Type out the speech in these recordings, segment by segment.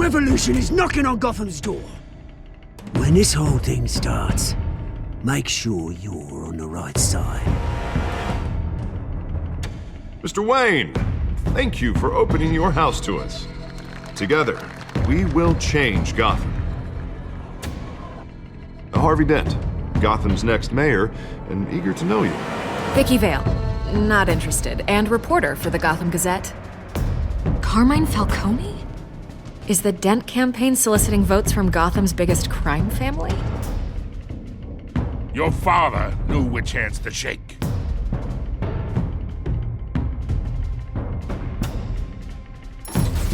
revolution is knocking on Gotham's door. When this whole thing starts, make sure you're on the right side. Mr. Wayne, thank you for opening your house to us. Together, we will change Gotham. Harvey Dent, Gotham's next mayor, and eager to know you. Vicky Vale, not interested, and reporter for the Gotham Gazette. Carmine Falcone? Is the Dent campaign soliciting votes from Gotham's biggest crime family? Your father knew which hands to shake.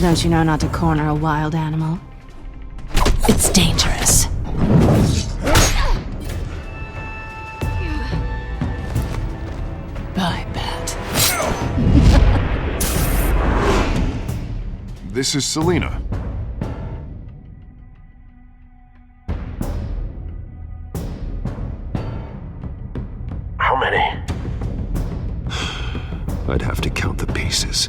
Don't you know not to corner a wild animal? It's dangerous. I bet. This is Selina. How many? I'd have to count the pieces.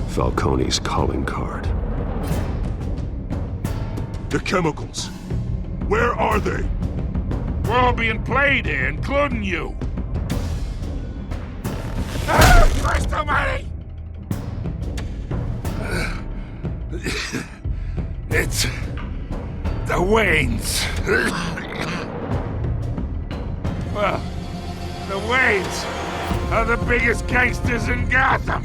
Falcone's calling card. The chemicals. Where are they? We're all being played here, including you. Christ almighty! It's the Waynes. Well, the Waynes are the biggest gangsters in Gotham.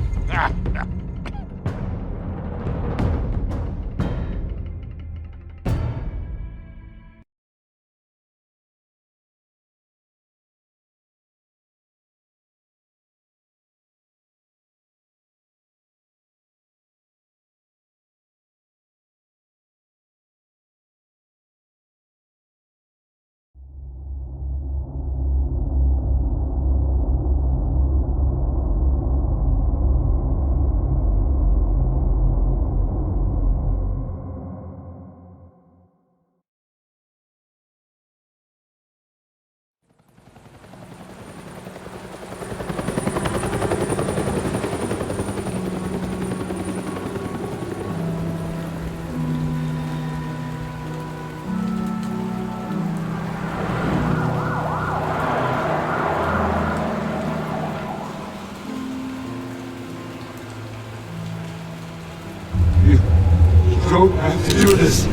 Don't have to do this.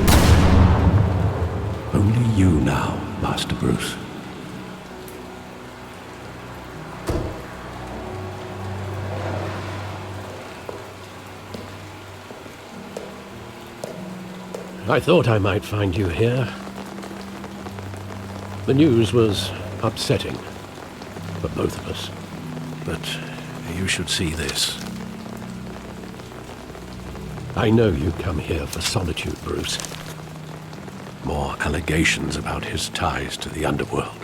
Only you now, Master Bruce. I thought I might find you here. The news was upsetting for both of us. But you should see this. I know you come here for solitude, Bruce. More allegations about his ties to the underworld.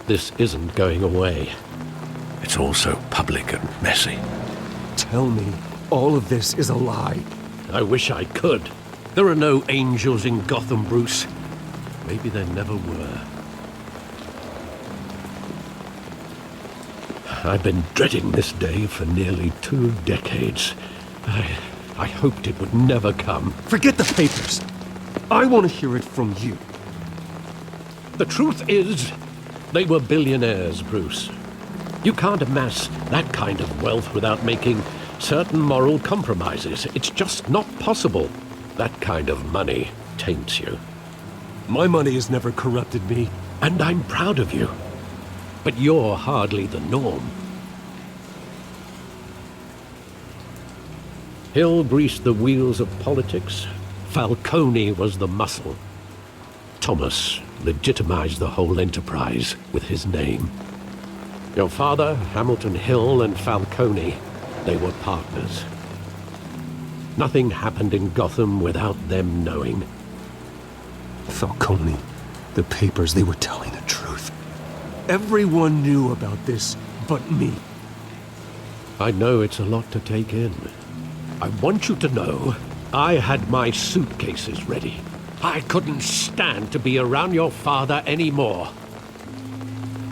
This isn't going away. It's all so public and messy. Tell me, all of this is a lie. I wish I could. There are no angels in Gotham, Bruce. Maybe there never were. I've been dreading this day for nearly 2 decades. I hoped it would never come. Forget the papers. I want to hear it from you. The truth is, they were billionaires, Bruce. You can't amass that kind of wealth without making certain moral compromises. It's just not possible. That kind of money taints you. My money has never corrupted me. And I'm proud of you. But you're hardly the norm. Hill greased the wheels of politics. Falcone was the muscle. Thomas legitimized the whole enterprise with his name. Your father, Hamilton Hill, and Falcone, they were partners. Nothing happened in Gotham without them knowing. Falcone, the papers, they were telling the truth. Everyone knew about this but me. I know it's a lot to take in. I want you to know, I had my suitcases ready. I couldn't stand to be around your father anymore.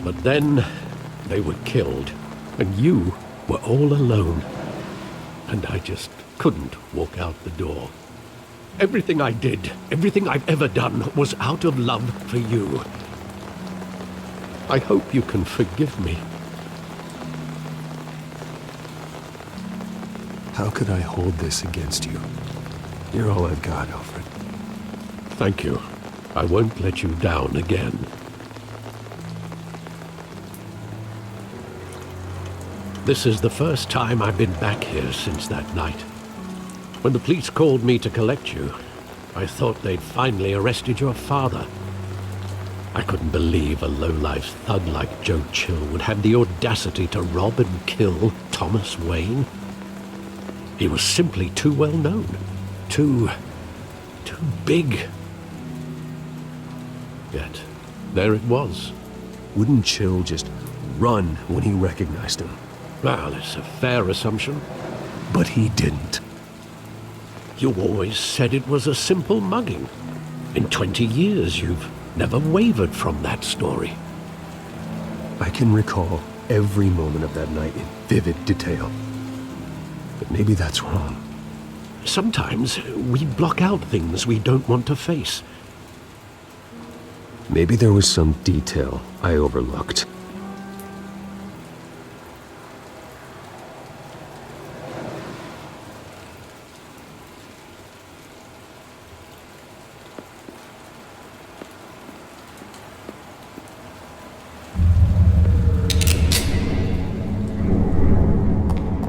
But then, they were killed, and you were all alone. And I just couldn't walk out the door. Everything I did, everything I've ever done, was out of love for you. I hope you can forgive me. How could I hold this against you? You're all I've got, Alfred. Thank you. I won't let you down again. This is the first time I've been back here since that night. When the police called me to collect you, I thought they'd finally arrested your father. I couldn't believe a low-life thug like Joe Chill would have the audacity to rob and kill Thomas Wayne. He was simply too well known. Too big. Yet, there it was. Wouldn't Chill just run when he recognized him? Well, it's a fair assumption. But he didn't. You always said it was a simple mugging. In 20 years, you've never wavered from that story. I can recall every moment of that night in vivid detail. But maybe that's wrong. Sometimes we block out things we don't want to face. Maybe there was some detail I overlooked.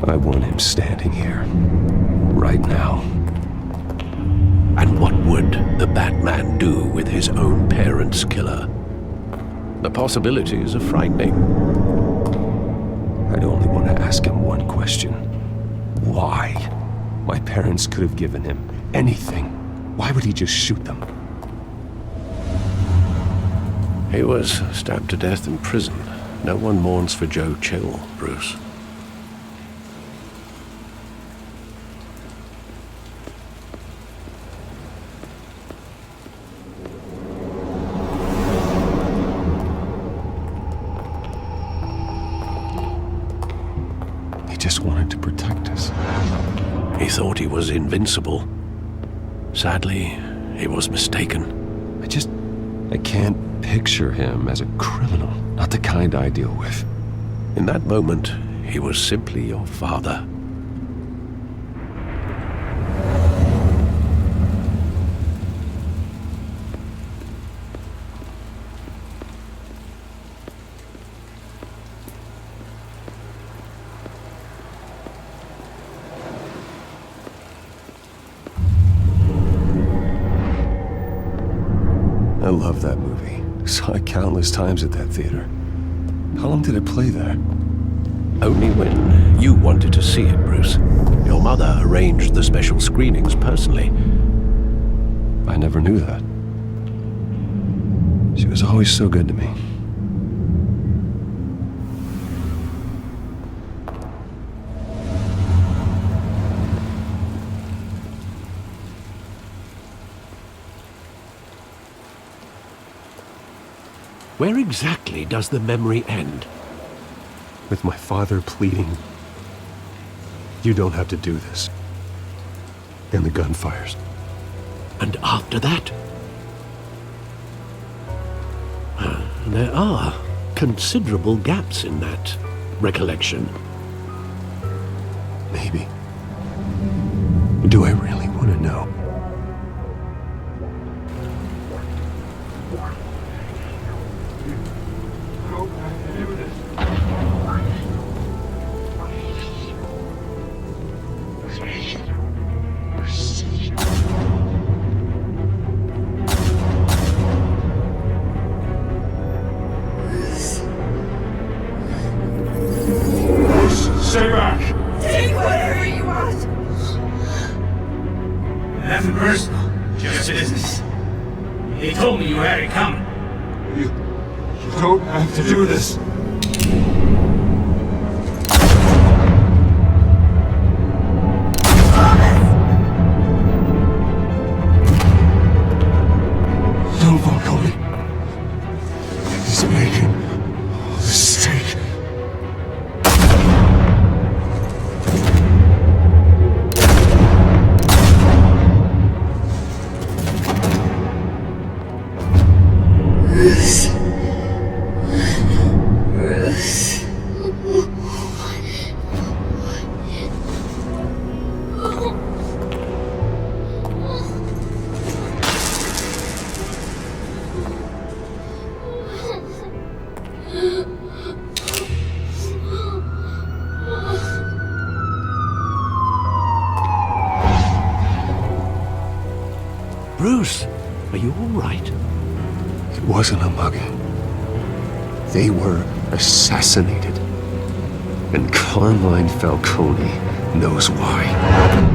I want him standing here, right now. And what would the Batman do with his own parents' killer? The possibilities are frightening. I'd only want to ask him one question. Why? My parents could have given him anything. Why would he just shoot them? He was stabbed to death in prison. No one mourns for Joe Chill, Bruce. He just wanted to protect us. He thought he was invincible. Sadly, he was mistaken. I can't picture him as a criminal. Not the kind I deal with. In that moment, he was simply your father. I love that movie. Saw it countless times at that theater. How long did it play there? Only when you wanted to see it, Bruce. Your mother arranged the special screenings personally. I never knew that. She was always so good to me. Where exactly does the memory end? With my father pleading, "You don't have to do this." And the gun fires. And after that? There are considerable gaps in that recollection. Maybe. Do I really want to know? Stay back! Take whatever you want! Nothing personal, just business. He told me you had it coming. You don't have to do this. No, Falcone. He's making a mistake. Bruce. Bruce, are you all right? It wasn't a mugging. They were assassinated. And Carmine Falcone knows why.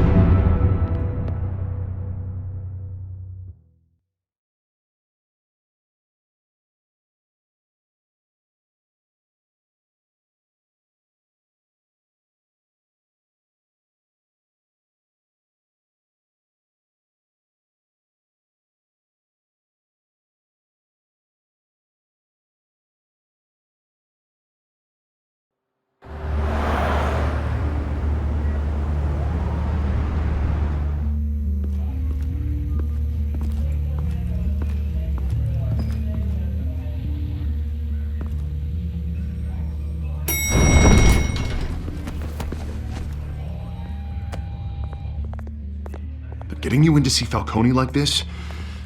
Getting you in to see Falcone like this?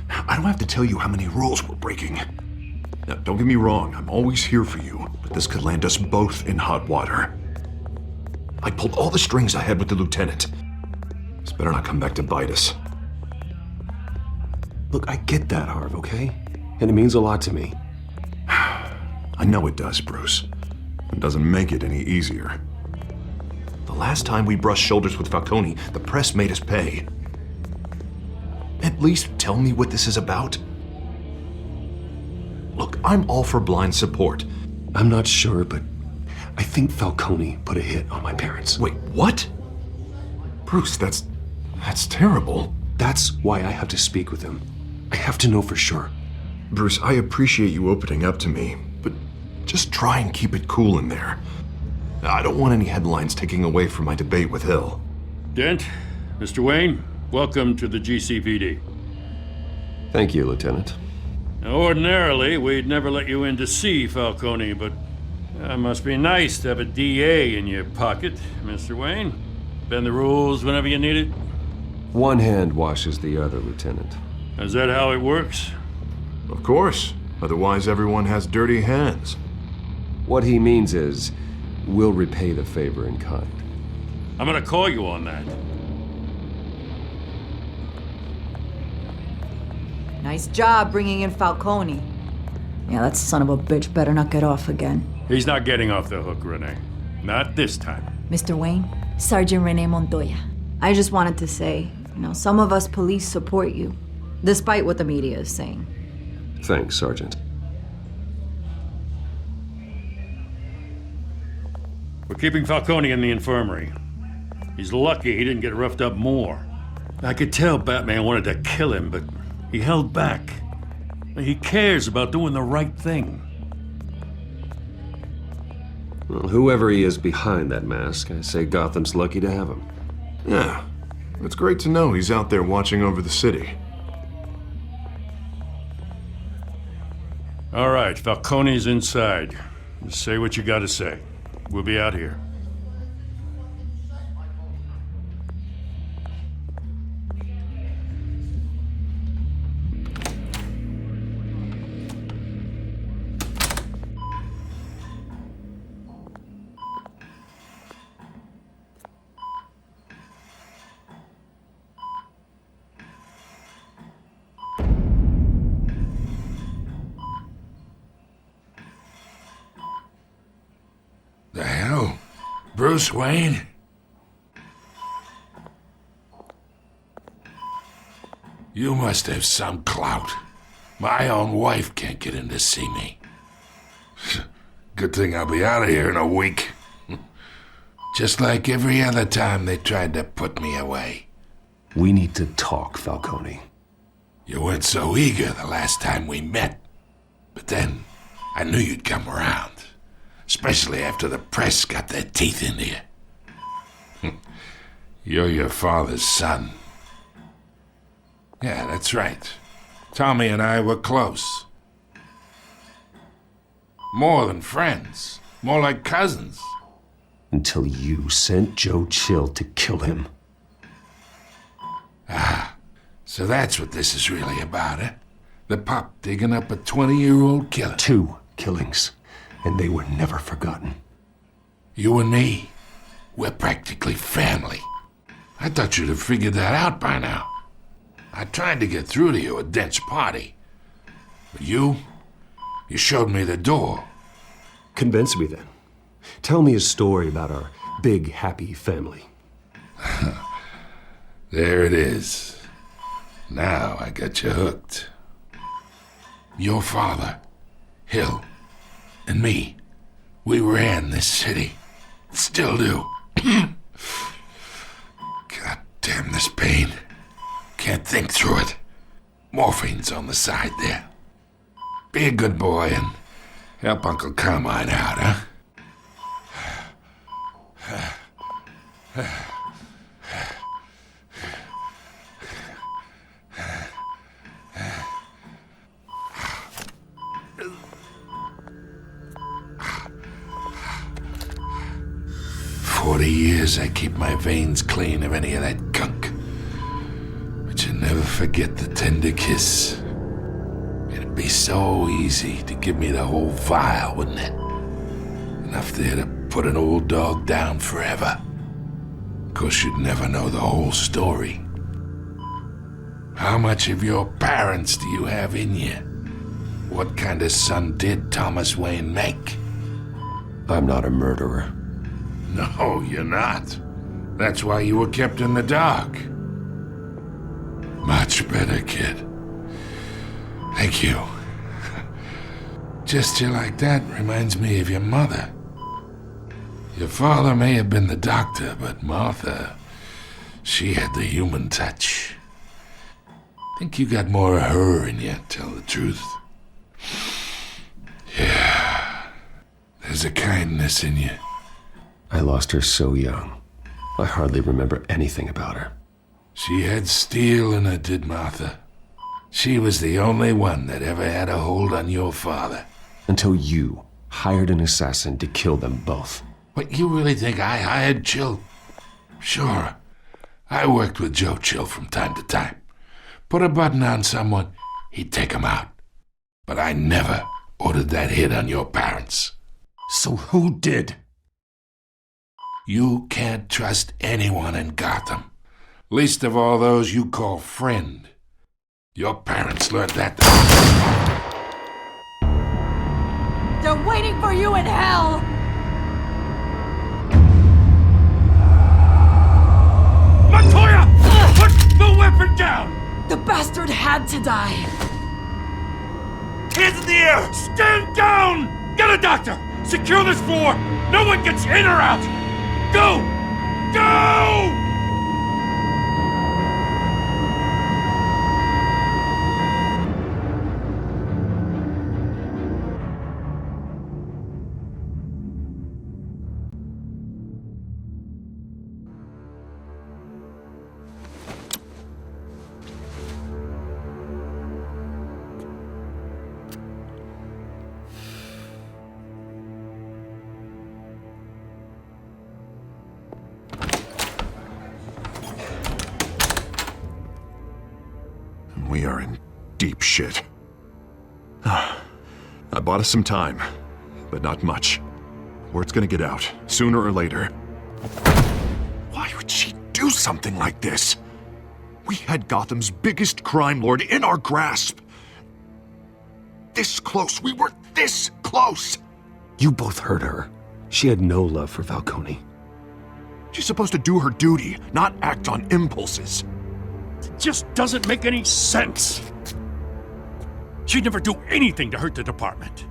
I don't have to tell you how many rules we're breaking. Now, don't get me wrong, I'm always here for you, but this could land us both in hot water. I pulled all the strings I had with the lieutenant. This better not come back to bite us. Look, I get that, Harv, okay? And it means a lot to me. I know it does, Bruce. It doesn't make it any easier. The last time we brushed shoulders with Falcone, the press made us pay. At least tell me what this is about. Look, I'm all for blind support. I'm not sure, but I think Falcone put a hit on my parents. Wait, what? Bruce, that's terrible. That's why I have to speak with him. I have to know for sure. Bruce, I appreciate you opening up to me, but just try and keep it cool in there. I don't want any headlines taking away from my debate with Hill. Dent, Mr. Wayne, welcome to the GCPD. Thank you, Lieutenant. Now, ordinarily, we'd never let you in to see Falcone, but it must be nice to have a DA in your pocket, Mr. Wayne. Bend the rules whenever you need it. One hand washes the other, Lieutenant. Is that how it works? Of course. Otherwise, everyone has dirty hands. What he means is, we'll repay the favor in kind. I'm gonna call you on that. Nice job bringing in Falcone. Yeah, that son of a bitch better not get off again. He's not getting off the hook, Renee. Not this time. Mr. Wayne, Sergeant Renee Montoya. I just wanted to say, some of us police support you, despite what the media is saying. Thanks, Sergeant. We're keeping Falcone in the infirmary. He's lucky he didn't get roughed up more. I could tell Batman wanted to kill him, but he held back. He cares about doing the right thing. Well, whoever he is behind that mask, I say Gotham's lucky to have him. Yeah, it's great to know he's out there watching over the city. All right, Falcone's inside. Just say what you gotta say. We'll be out here. The hell? Bruce Wayne? You must have some clout. My own wife can't get in to see me. Good thing I'll be out of here in a week. Just like every other time they tried to put me away. We need to talk, Falcone. You weren't so eager the last time we met. But then, I knew you'd come around. Especially after the press got their teeth into you. You're your father's son. Yeah, that's right. Tommy and I were close. More than friends. More like cousins. Until you sent Joe Chill to kill him. Ah, so that's what this is really about, eh? The pup digging up a 20-year-old killer. 2 killings, and they were never forgotten. You and me, we're practically family. I thought you'd have figured that out by now. I tried to get through to you at Dent's party. But you showed me the door. Convince me then. Tell me a story about our big, happy family. There it is. Now I got you hooked. Your father, Hill, and me, we ran this city. Still do. God damn this pain. Can't think through it. Morphine's on the side there. Be a good boy and help Uncle Carmine out, huh? 40 years I keep my veins clean of any of that gunk. But you never forget the tender kiss. It'd be so easy to give me the whole vial, wouldn't it? Enough there to put an old dog down forever. Of course, you'd never know the whole story. How much of your parents do you have in you? What kind of son did Thomas Wayne make? I'm not a murderer. No, you're not. That's why you were kept in the dark. Much better, kid. Thank you. Gesture like that reminds me of your mother. Your father may have been the doctor, but Martha, she had the human touch. Think you got more of her in you, tell the truth. Yeah, there's a kindness in you. I lost her so young. I hardly remember anything about her. She had steel in her, did Martha. She was the only one that ever had a hold on your father. Until you hired an assassin to kill them both. What, you really think I hired Chill? Sure. I worked with Joe Chill from time to time. Put a button on someone, he'd take him out. But I never ordered that hit on your parents. So who did? You can't trust anyone in Gotham. Least of all those you call friend. Your parents learned that. They're waiting for you in hell! Montoya! Put the weapon down! The bastard had to die! Hands in the air! Stand down! Get a doctor! Secure this floor! No one gets in or out! Go! Go! We are in deep shit. I bought us some time, but not much. Word's gonna get out, sooner or later. Why would she do something like this? We had Gotham's biggest crime lord in our grasp. This close, we were this close! You both hurt her. She had no love for Falcone. She's supposed to do her duty, not act on impulses. It just doesn't make any sense. She'd never do anything to hurt the department.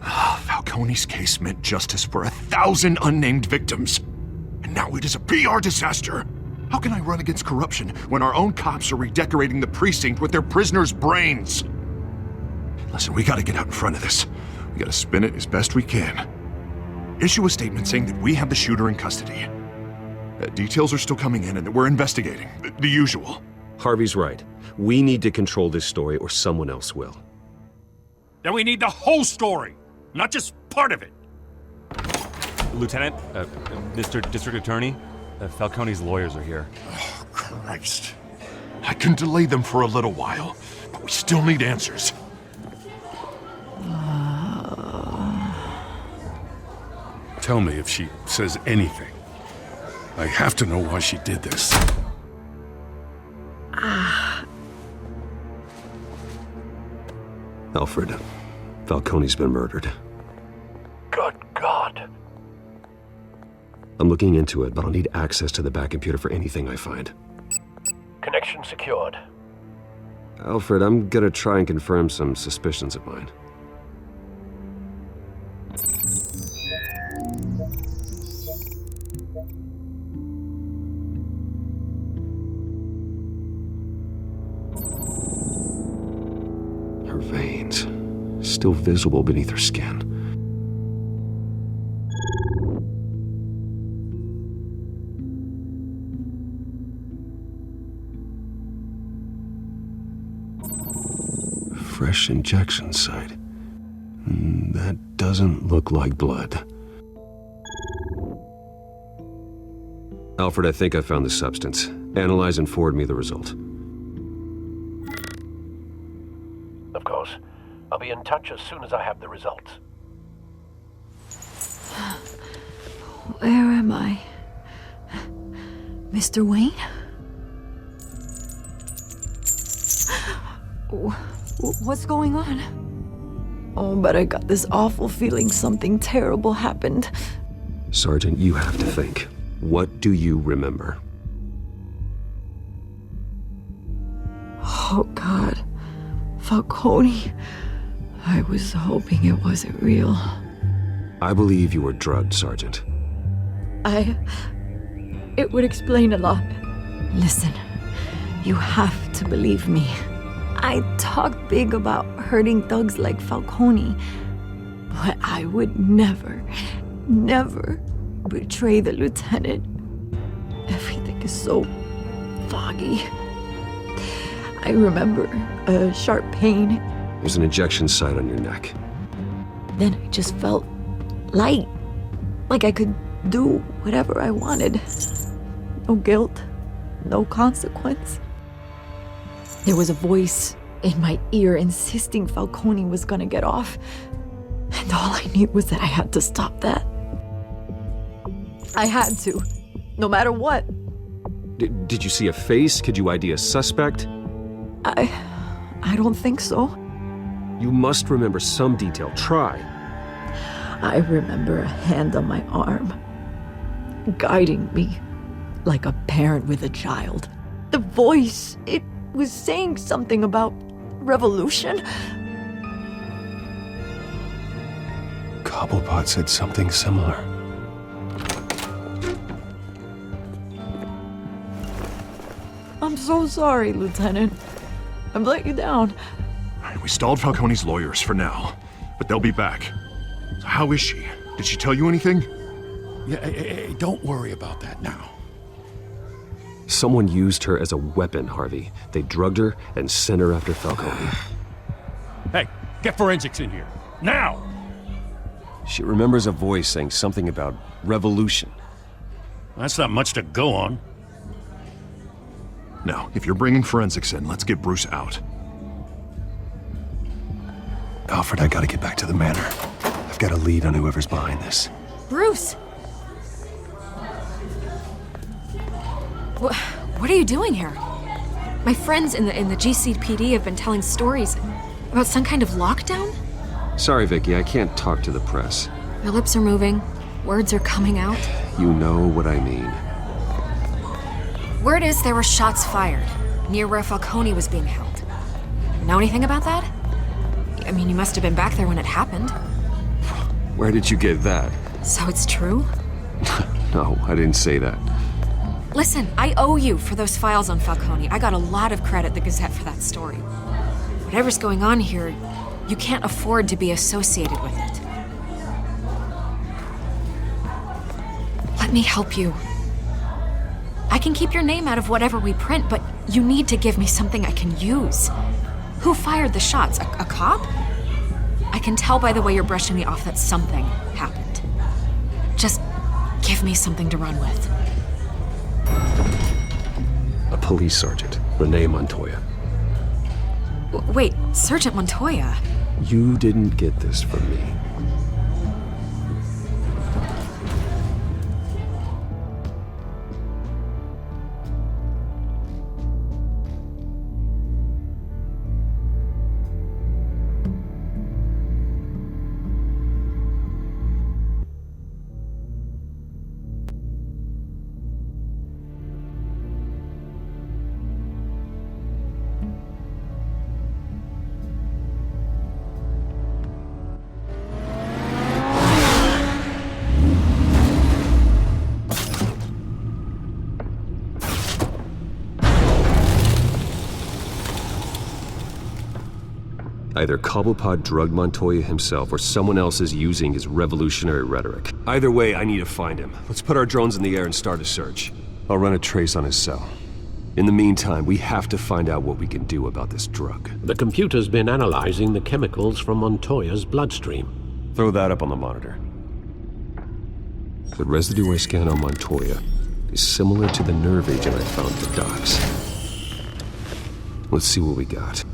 Falcone's case meant justice for 1,000 unnamed victims. And now it is a PR disaster. How can I run against corruption when our own cops are redecorating the precinct with their prisoners' brains? Listen, we gotta get out in front of this. We gotta spin it as best we can. Issue a statement saying that we have the shooter in custody. Details are still coming in and that we're investigating. The usual. Harvey's right. We need to control this story or someone else will. Then we need the whole story, not just part of it. Lieutenant, Mr. District Attorney, Falcone's lawyers are here. Oh, Christ. I can delay them for a little while, but we still need answers. Tell me if she says anything. I have to know why she did this. Alfred, Falcone's been murdered. Good God. I'm looking into it, but I'll need access to the back computer for anything I find. Connection secured. Alfred, I'm gonna try and confirm some suspicions of mine. Her veins, still visible beneath her skin. Fresh injection site. That doesn't look like blood. Alfred, I think I found the substance. Analyze and forward me the result. Of course. I'll be in touch as soon as I have the results. Where am I? Mr. Wayne? What's going on? Oh, but I got this awful feeling something terrible happened. Sergeant, you have to think. What do you remember? Oh, God. Falcone. I was hoping it wasn't real. I believe you were drugged, Sergeant. It would explain a lot. Listen, you have to believe me. I talk big about hurting thugs like Falcone, but I would never betray the lieutenant. Everything is so foggy. I remember a sharp pain. There's an injection site on your neck. Then I just felt light, like I could do whatever I wanted. No guilt, no consequence. There was a voice in my ear insisting Falcone was gonna get off. And all I knew was that I had to stop that. I had to, no matter what. Did you see a face? Could you ID a suspect? I don't think so. You must remember some detail. Try. I remember a hand on my arm, guiding me like a parent with a child. The voice, it was saying something about revolution. Cobblepot said something similar. I'm so sorry, Lieutenant. I've let you down. We stalled Falcone's lawyers for now, but they'll be back. So how is she? Did she tell you anything? Yeah, hey, don't worry about that now. Someone used her as a weapon, Harvey. They drugged her and sent her after Falcone. Hey, get forensics in here. Now! She remembers a voice saying something about revolution. That's not much to go on. Now, if you're bringing forensics in, let's get Bruce out. Alfred, I gotta get back to the manor. I've got a lead on whoever's behind this. Bruce! What are you doing here? My friends in the GCPD have been telling stories about some kind of lockdown? Sorry, Vicky, I can't talk to the press. Your lips are moving. Words are coming out. You know what I mean. Word is there were shots fired near where Falcone was being held. Know anything about that? I mean, you must have been back there when it happened. Where did you get that? So it's true? No, I didn't say that. Listen, I owe you for those files on Falcone. I got a lot of credit at the Gazette for that story. Whatever's going on here, you can't afford to be associated with it. Let me help you. I can keep your name out of whatever we print, but you need to give me something I can use. Who fired the shots? A cop? I can tell by the way you're brushing me off that something happened. Just give me something to run with. A police sergeant, Renee Montoya. Wait, Sergeant Montoya? You didn't get this from me. Either Cobblepot drugged Montoya himself or someone else is using his revolutionary rhetoric. Either way, I need to find him. Let's put our drones in the air and start a search. I'll run a trace on his cell. In the meantime, we have to find out what we can do about this drug. The computer's been analyzing the chemicals from Montoya's bloodstream. Throw that up on the monitor. The residue I scanned on Montoya is similar to the nerve agent I found at the docks. Let's see what we got.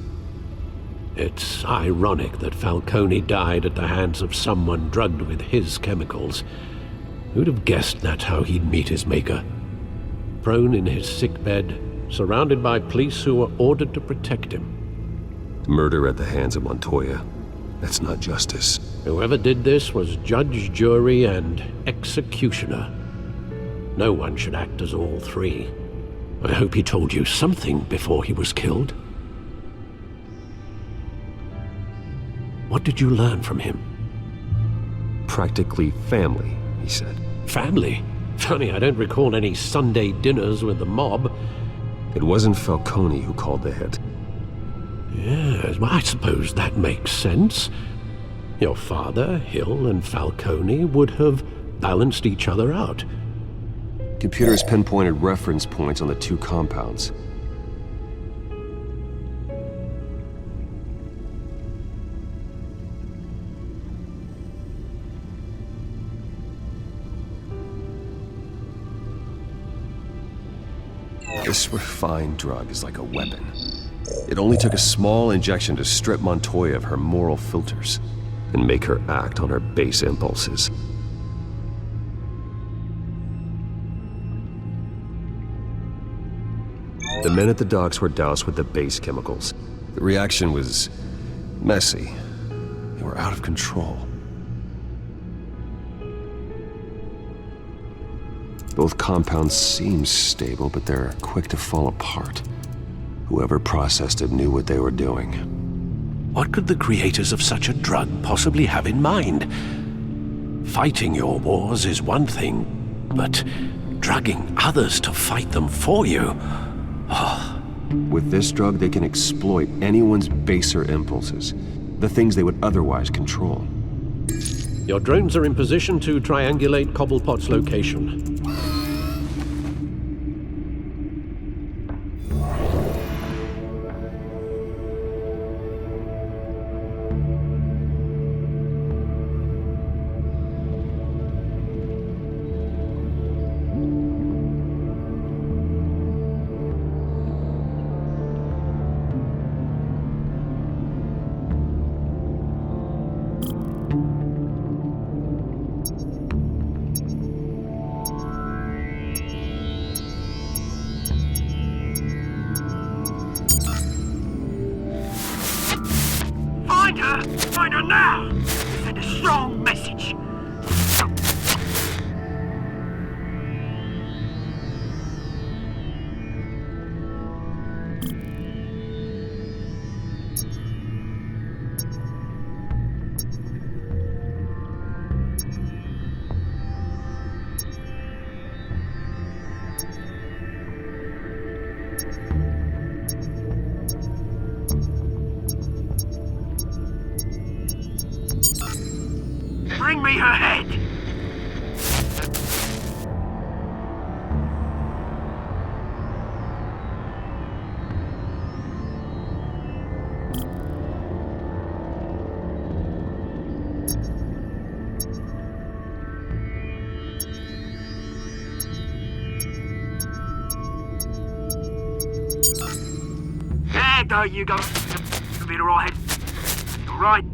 It's ironic that Falcone died at the hands of someone drugged with his chemicals. Who'd have guessed that's how he'd meet his maker? Prone in his sickbed, surrounded by police who were ordered to protect him. Murder at the hands of Montoya. That's not justice. Whoever did this was judge, jury, and executioner. No one should act as all three. I hope he told you something before he was killed. What did you learn from him? Practically family, he said. Family? Funny, I don't recall any Sunday dinners with the mob. It wasn't Falcone who called the hit. Yes, well, I suppose that makes sense. Your father, Hill, and Falcone would have balanced each other out. Computers pinpointed reference points on the two compounds. This refined drug is like a weapon. It only took a small injection to strip Montoya of her moral filters and make her act on her base impulses. The men at the docks were doused with the base chemicals. The reaction was messy. They were out of control. Both compounds seem stable, but they're quick to fall apart. Whoever processed it knew what they were doing. What could the creators of such a drug possibly have in mind? Fighting your wars is one thing, but drugging others to fight them for you? Oh. With this drug, they can exploit anyone's baser impulses, the things they would otherwise control. Your drones are in position to triangulate Cobblepot's location. Find her now! Send a strong message! Bring me her head! There you go. You'll be right head. All right.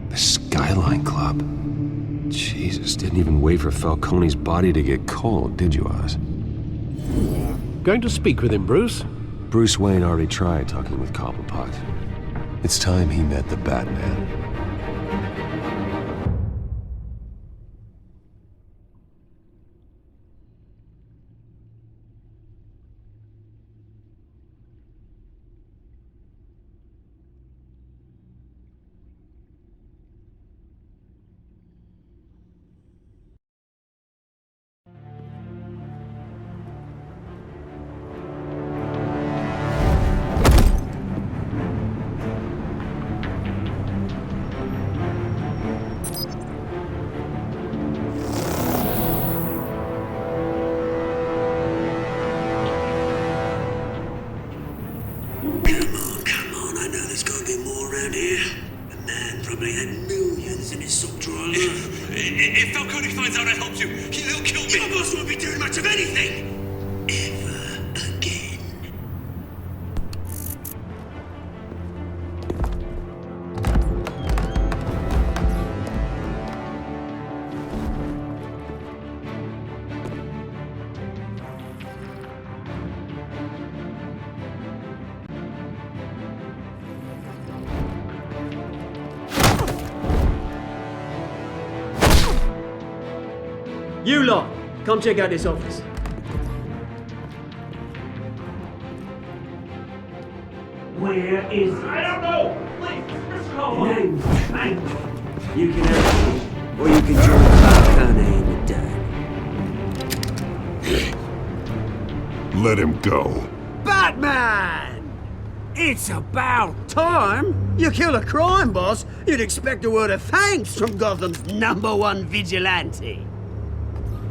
The Skyline Club. Jesus, didn't even wait for Falcone's body to get cold, did you, Oz? Going to speak with him, Bruce? Bruce Wayne already tried talking with Cobblepot. It's time he met the Batman. If Falcone finds out I helped you, he'll kill me. Your boss won't be doing much of anything. Ever again. You lot, come check out this office. Where is it? I don't know! Please, Mr. Cole! Name. You can have it, or you can join Falcone in the dirt. Let him go. Batman! It's about time. You kill a crime boss, you'd expect a word of thanks from Gotham's #1 vigilante.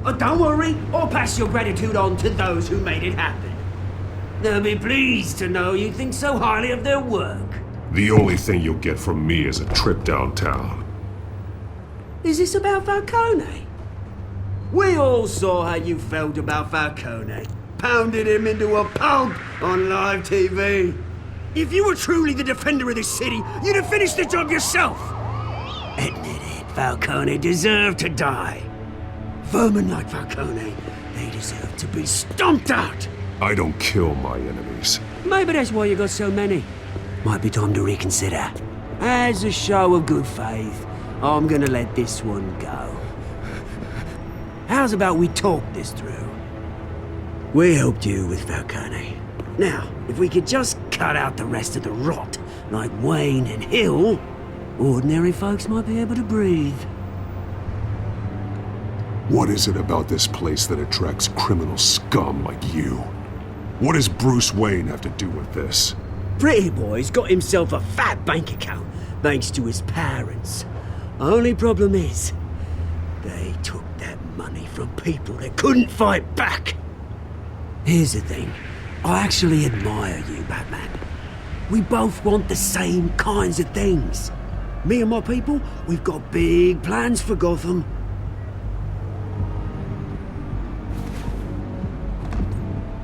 Oh, don't worry, I'll pass your gratitude on to those who made it happen. They'll be pleased to know you think so highly of their work. The only thing you'll get from me is a trip downtown. Is this about Falcone? We all saw how you felt about Falcone. Pounded him into a pulp on live TV. If you were truly the defender of this city, you'd have finished the job yourself. Admit it, Falcone deserved to die. Vermin like Falcone, they deserve to be stomped out. I don't kill my enemies. Maybe that's why you got so many. Might be time to reconsider. As a show of good faith, I'm gonna let this one go. How's about we talk this through? We helped you with Falcone. Now, if we could just cut out the rest of the rot, like Wayne and Hill, ordinary folks might be able to breathe. What is it about this place that attracts criminal scum like you? What does Bruce Wayne have to do with this? Pretty Boy's got himself a fat bank account, thanks to his parents. Only problem is, they took that money from people that couldn't fight back. Here's the thing, I actually admire you, Batman. We both want the same kinds of things. Me and my people, we've got big plans for Gotham.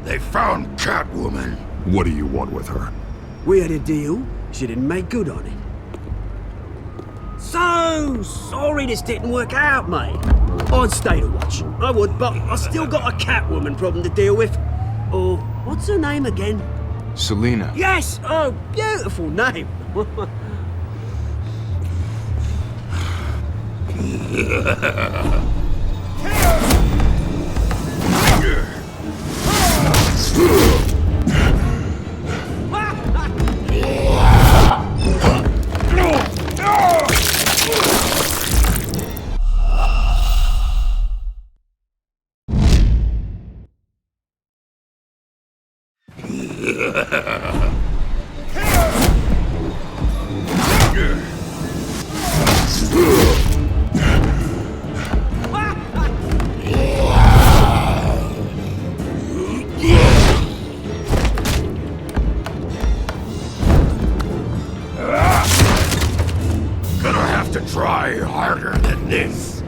They found Catwoman. What do you want with her? We had a deal. She didn't make good on it. So sorry this didn't work out, mate. I'd stay to watch. I would, but I still got a Catwoman problem to deal with. Or, what's her name again? Selina. Yes! Oh, beautiful name. way harder than this.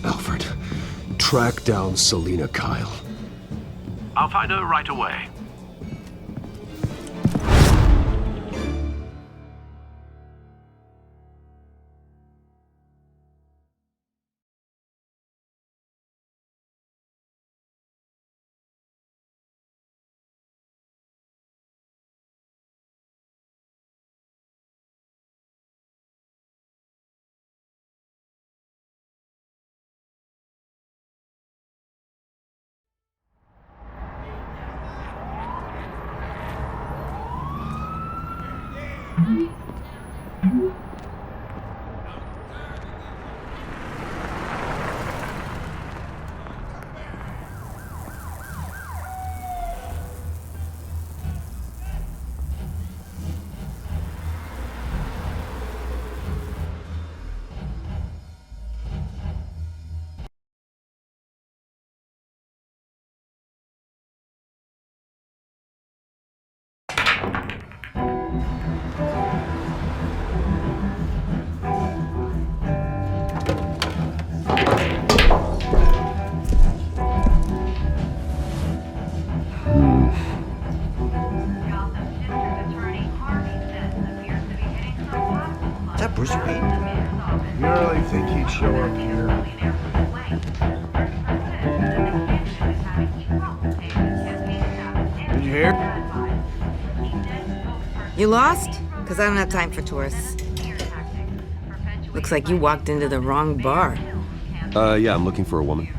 Alfred, track down Selina Kyle. I'll find her right away. Is that Bruce Wayne? You really think he'd show up here? Did you hear? You lost? Because I don't have time for tourists. Looks like you walked into the wrong bar. Yeah, I'm looking for a woman.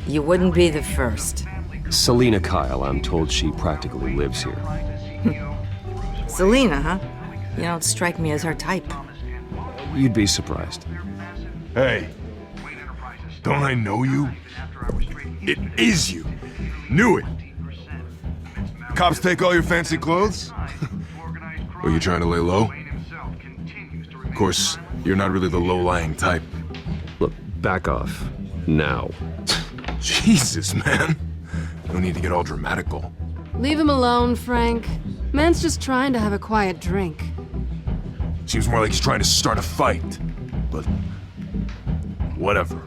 You wouldn't be the first. Selina Kyle, I'm told she practically lives here. Selina, huh? You don't strike me as her type. You'd be surprised. Hey, don't I know you? It is you. Knew it. Cops take all your fancy clothes? Were you trying to lay low? Of course, you're not really the low-lying type. Look, back off. Now. Jesus, man. No need to get all dramatical. Leave him alone, Frank. Man's just trying to have a quiet drink. Seems more like he's trying to start a fight. But whatever.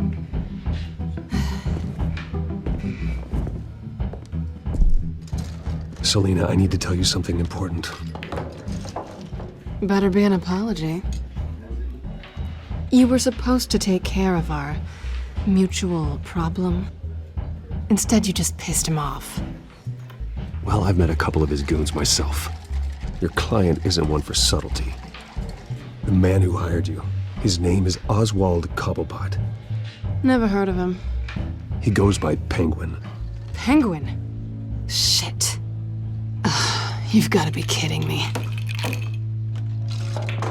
Selina, I need to tell you something important. Better be an apology. You were supposed to take care of our mutual problem. Instead, you just pissed him off. Well, I've met a couple of his goons myself. Your client isn't one for subtlety. The man who hired you, his name is Oswald Cobblepot. Never heard of him. He goes by Penguin. Penguin? Shit. You've got to be kidding me.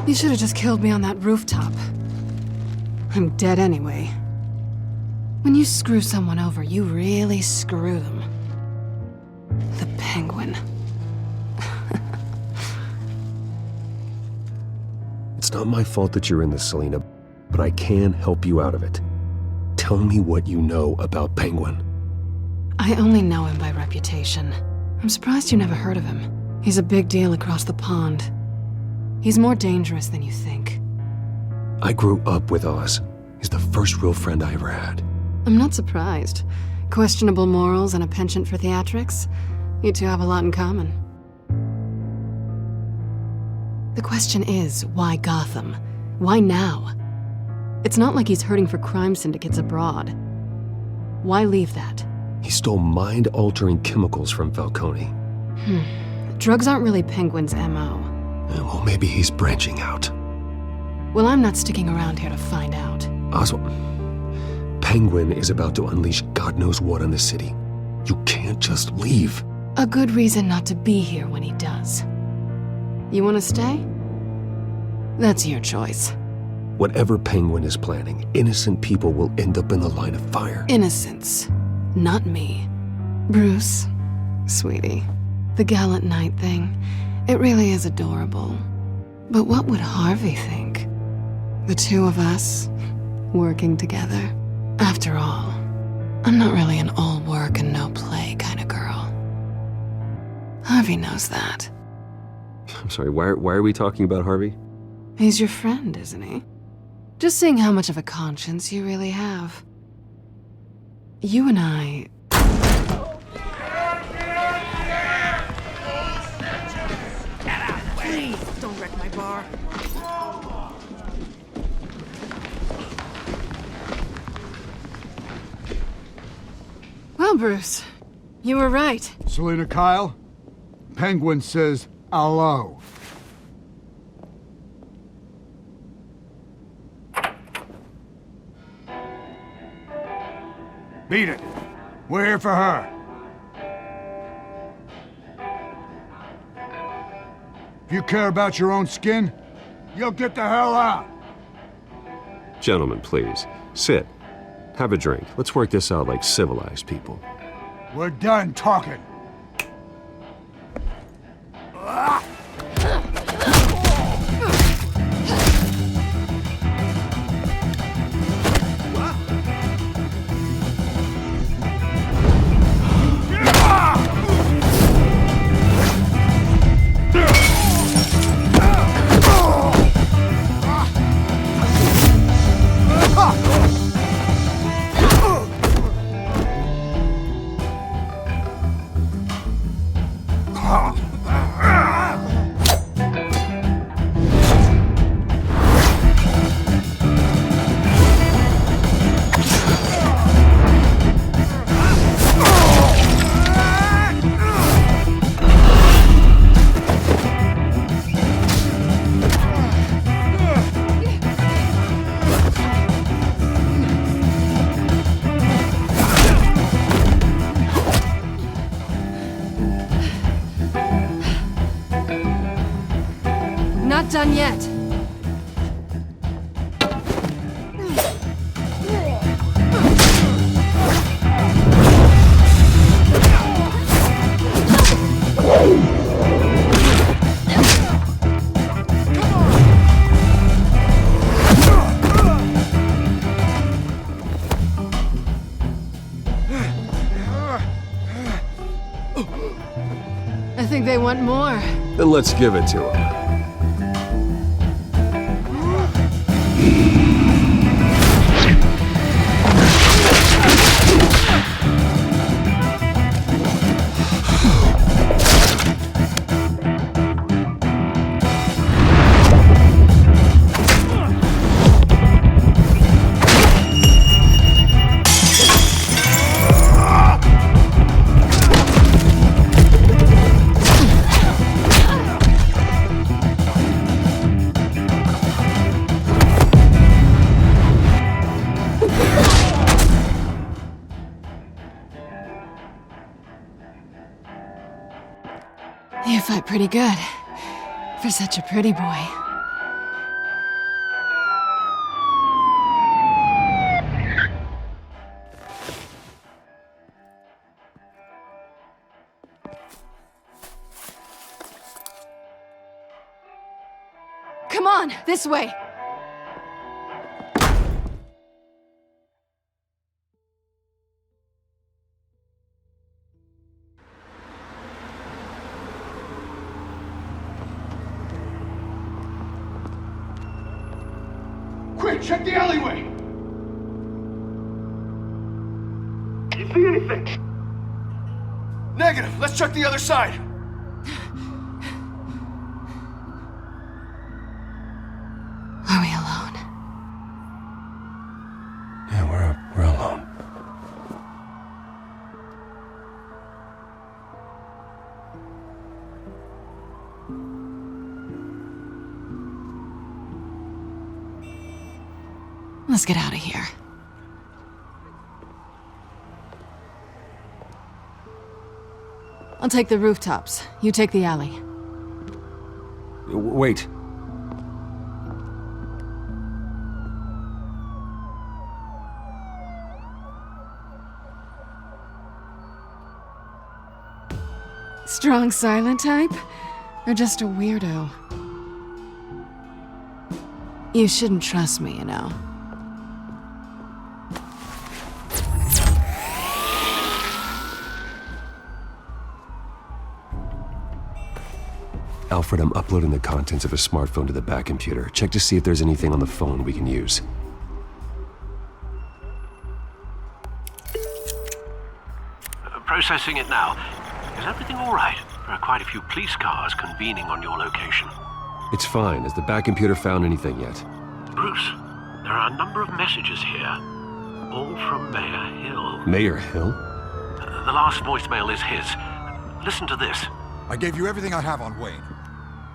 You should have just killed me on that rooftop. I'm dead anyway. When you screw someone over, you really screw them. The Penguin. It's not my fault that you're in this, Selina, but I can help you out of it. Tell me what you know about Penguin. I only know him by reputation. I'm surprised you never heard of him. He's a big deal across the pond. He's more dangerous than you think. I grew up with Oz. He's the first real friend I ever had. I'm not surprised. Questionable morals and a penchant for theatrics. You two have a lot in common. The question is, why Gotham? Why now? It's not like he's hurting for crime syndicates abroad. Why leave that? He stole mind-altering chemicals from Falcone. Drugs aren't really Penguin's MO. Well, maybe he's branching out. Well, I'm not sticking around here to find out. Oswald, Penguin is about to unleash God knows what on the city. You can't just leave. A good reason not to be here when he does. You want to stay? That's your choice. Whatever Penguin is planning, innocent people will end up in the line of fire. Innocence, not me. Bruce, sweetie, the gallant knight thing, it really is adorable. But what would Harvey think? The two of us, working together. After all, I'm not really an all work and no play kind of girl. Harvey knows that. I'm sorry, why are we talking about Harvey? He's your friend, isn't he? Just seeing how much of a conscience you really have. You and I... Please, don't wreck my bar. Well, Bruce, you were right. Selina Kyle, Penguin says hello. Beat it. We're here for her. If you care about your own skin, you'll get the hell out. Gentlemen, please, sit. Have a drink. Let's work this out like civilized people. We're done talking. Not done yet. I think they want more. Then let's give it to them. You fight pretty good. For such a pretty boy. Come on, this way! Quick, check the alleyway! You see anything? Negative. Let's check the other side. Are we alone? Yeah, we're alone. Let's get out of here. I'll take the rooftops. You take the alley. Wait. Strong silent type? Or just a weirdo? You shouldn't trust me, you know. Alfred, I'm uploading the contents of a smartphone to the back computer. Check to see if there's anything on the phone we can use. Processing it now. Is everything all right? There are quite a few police cars convening on your location. It's fine. Has the back computer found anything yet? Bruce, there are a number of messages here. All from Mayor Hill. Mayor Hill? The last voicemail is his. Listen to this. I gave you everything I have on Wayne.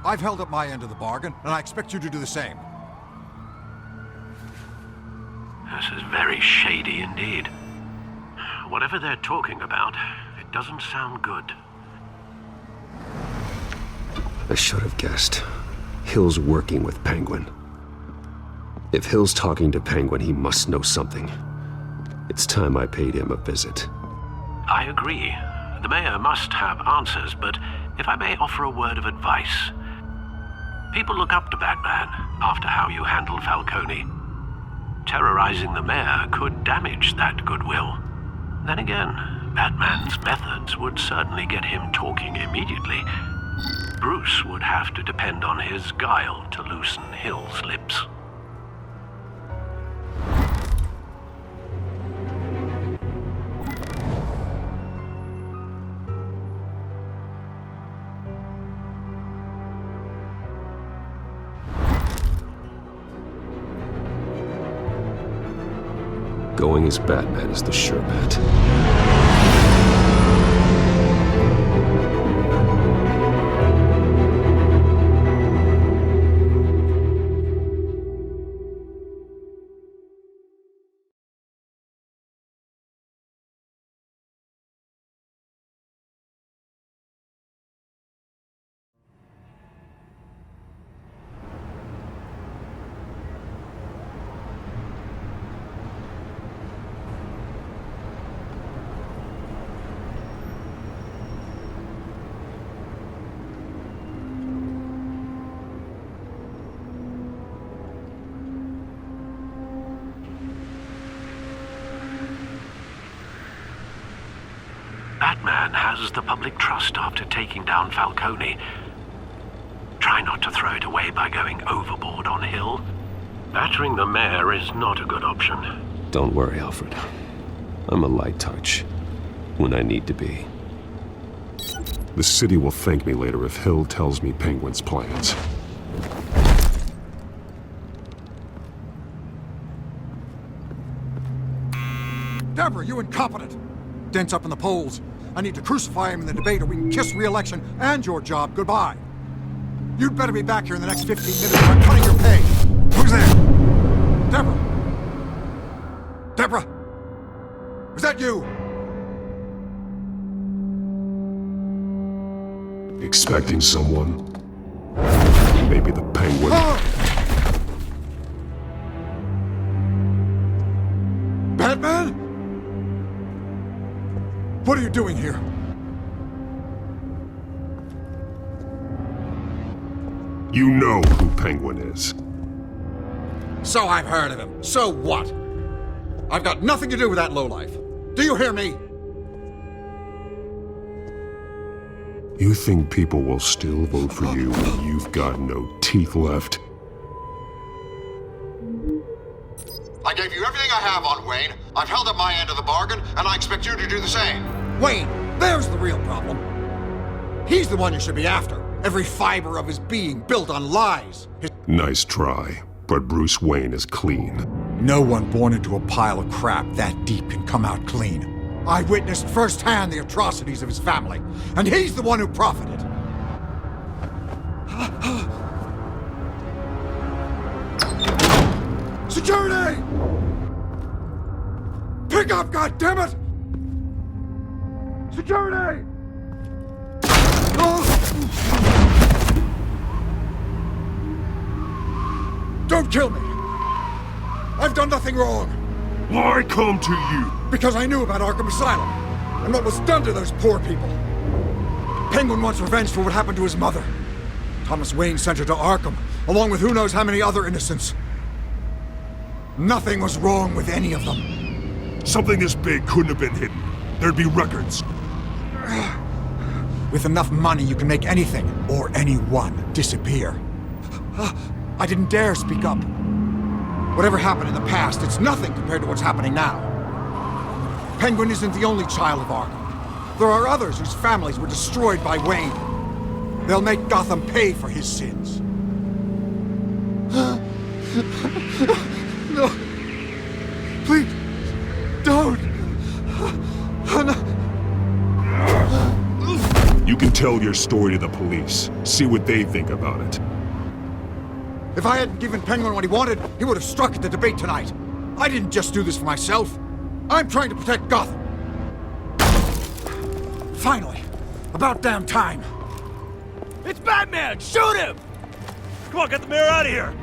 I've held up my end of the bargain, and I expect you to do the same. This is very shady indeed. Whatever they're talking about, it doesn't sound good. I should have guessed. Hill's working with Penguin. If Hill's talking to Penguin, he must know something. It's time I paid him a visit. I agree. The mayor must have answers, but if I may offer a word of advice. People look up to Batman after how you handled Falcone. Terrorizing the mayor could damage that goodwill. Then again, Batman's methods would certainly get him talking immediately. Bruce would have to depend on his guile to loosen Hill's lips. Going as Batman is the sure bet. Batman has the public trust after taking down Falcone. Try not to throw it away by going overboard on Hill. Battering the mayor is not a good option. Don't worry, Alfred. I'm a light touch. When I need to be. The city will thank me later if Hill tells me Penguin's plans. Deborah, you incompetent! Dent's up in the polls. I need to crucify him in the debate or we can kiss re-election and your job goodbye. You'd better be back here in the next 15 minutes or I'm cutting your pay. Who's there? Deborah! Deborah! Was that you? Expecting someone? Maybe the Penguin? Batman? What are you doing here? You know who Penguin is. So I've heard of him. So what? I've got nothing to do with that lowlife. Do you hear me? You think people will still vote for you when you've got no teeth left? I gave you everything I have on Wayne. I've held up my end of the bargain, and I expect you to do the same. Wayne, there's the real problem. He's the one you should be after. Every fiber of his being built on lies. Nice try, but Bruce Wayne is clean. No one born into a pile of crap that deep can come out clean. I witnessed firsthand the atrocities of his family, and he's the one who profited. Security! Pick up, goddammit! Security! Don't kill me! I've done nothing wrong! Why come to you? Because I knew about Arkham Asylum, and what was done to those poor people. Penguin wants revenge for what happened to his mother. Thomas Wayne sent her to Arkham, along with who knows how many other innocents. Nothing was wrong with any of them. Something this big couldn't have been hidden. There'd be records. With enough money, you can make anything, or anyone, disappear. I didn't dare speak up. Whatever happened in the past, it's nothing compared to what's happening now. Penguin isn't the only child of Arkham. There are others whose families were destroyed by Wayne. They'll make Gotham pay for his sins. No. Please, don't. You can tell your story to the police. See what they think about it. If I hadn't given Penguin what he wanted, he would have struck at the debate tonight. I didn't just do this for myself. I'm trying to protect Gotham. Finally. About damn time. It's Batman! Shoot him! Come on, get the mayor out of here!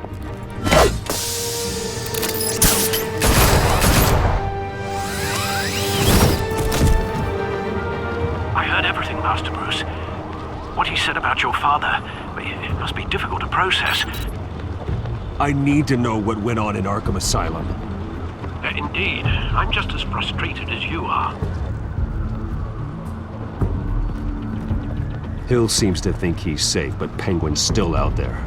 I heard everything, Master Bruce. What he said about your father, it must be difficult to process. I need to know what went on in Arkham Asylum. Indeed. I'm just as frustrated as you are. Hill seems to think he's safe, but Penguin's still out there.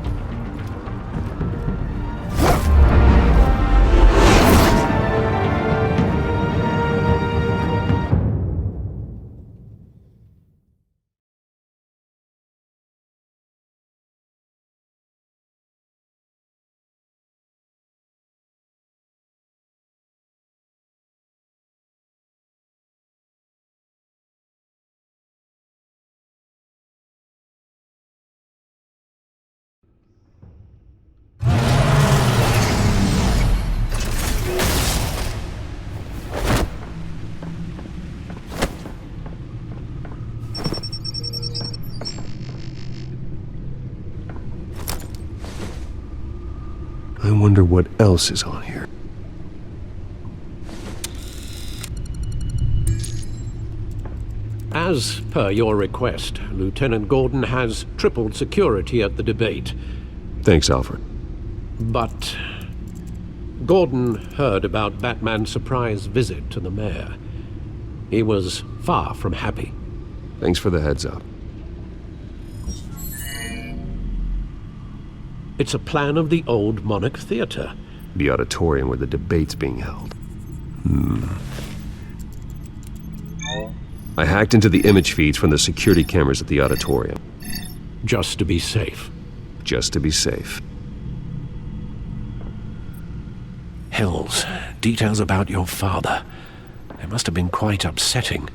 I wonder what else is on here. As per your request, Lieutenant Gordon has tripled security at the debate. Thanks, Alfred. But Gordon heard about Batman's surprise visit to the mayor. He was far from happy. Thanks for the heads up. It's a plan of the old Monarch Theater. The auditorium where the debate's being held. I hacked into the image feeds from the security cameras at the auditorium. Just to be safe. Just to be safe. Hills, details about your father. It must have been quite upsetting.